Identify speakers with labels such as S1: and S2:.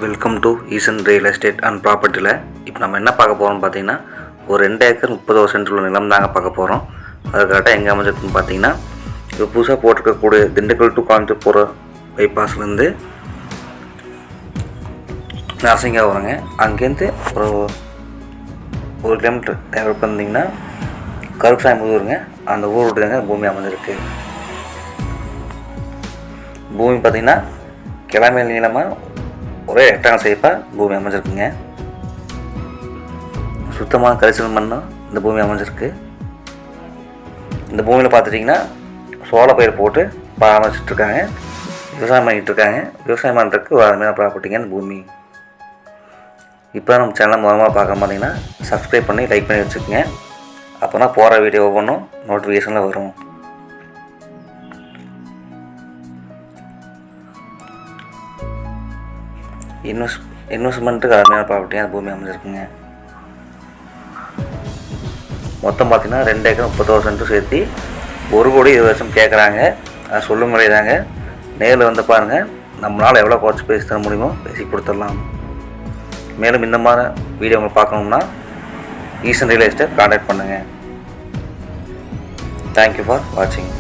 S1: Welcome to Eesan real estate and ப்ராப்பர்ட்டியில் இப்போ நம்ம என்ன பார்க்க போகிறோம்னு பார்த்தீங்கன்னா ஒரு 2 ஏக்கர் 30 சென்ட் உள்ள நிலம் தாங்க பார்க்க போகிறோம். அது கரெக்டாக எங்கே அமைஞ்சிருக்குன்னு பார்த்தீங்கன்னா இப்போ புதுசாக போட்டிருக்கக்கூடிய திண்டுக்கல் டு கோயம்புத்தூர் போகிற பைபாஸ்லேருந்து நரசிங்கா வருங்க. அங்கேருந்து ஒரு கிலோமீட்டர் தேவைப்பட்டு வந்தீங்கன்னா கருப்புசாமி ஊருங்க. அந்த ஊர் விட்டு தாங்க பூமி அமைஞ்சிருக்கு. பூமி பார்த்திங்கன்னா கிழமை நீளமாக ஒரே ரெக்டாங்கல் ஷேப்பாக பூமி அமைஞ்சிருக்குங்க. சுத்தமான கரிசல் மண்ணும் இந்த பூமி அமைஞ்சிருக்கு. இந்த பூமியில் பார்த்துட்டிங்கன்னா சோள பயிர் போட்டு பராமரிச்சிட்ருக்காங்க, விவசாயம் பண்ணிகிட்ருக்காங்க. விவசாயம் பண்ணுறதுக்கு ஒரு அருமையான ப்ராப்பர்ட்டிங்க இந்த பூமி. இப்போ நம்ம சேனலை மூலமாக பார்க்க பார்த்தீங்கன்னா சப்ஸ்கிரைப் பண்ணி லைக் பண்ணி வச்சுக்கோங்க. அப்போ தான் போகிற வீடியோ ஒவ்வொன்றும் நோட்டிஃபிகேஷனில் வரும். இன்வெஸ்ட்மெண்ட்டுக்கு அருமையான ப்ராப்பர்ட்டியாக அந்த பூமி அமைஞ்சிருக்குங்க. மொத்தம் பார்த்திங்கன்னா 2 ஏக்கர் 30 சென்ட்டும் சேர்த்து 1,20,00,000 கேட்குறாங்க. அது சொல்லும் முறை தாங்க. நேரில் வந்து பாருங்கள், நம்மளால் எவ்வளோ குறைச்சி பேசி தர முடியுமோ பேசி கொடுத்துடலாம். மேலும் இந்த மாதிரி வீடியோ உங்களுக்கு பார்க்கணும்னா ஈசன் ரியல் எஸ்டேட் கான்டாக்ட் பண்ணுங்கள். தேங்க்யூ ஃபார் வாட்சிங்.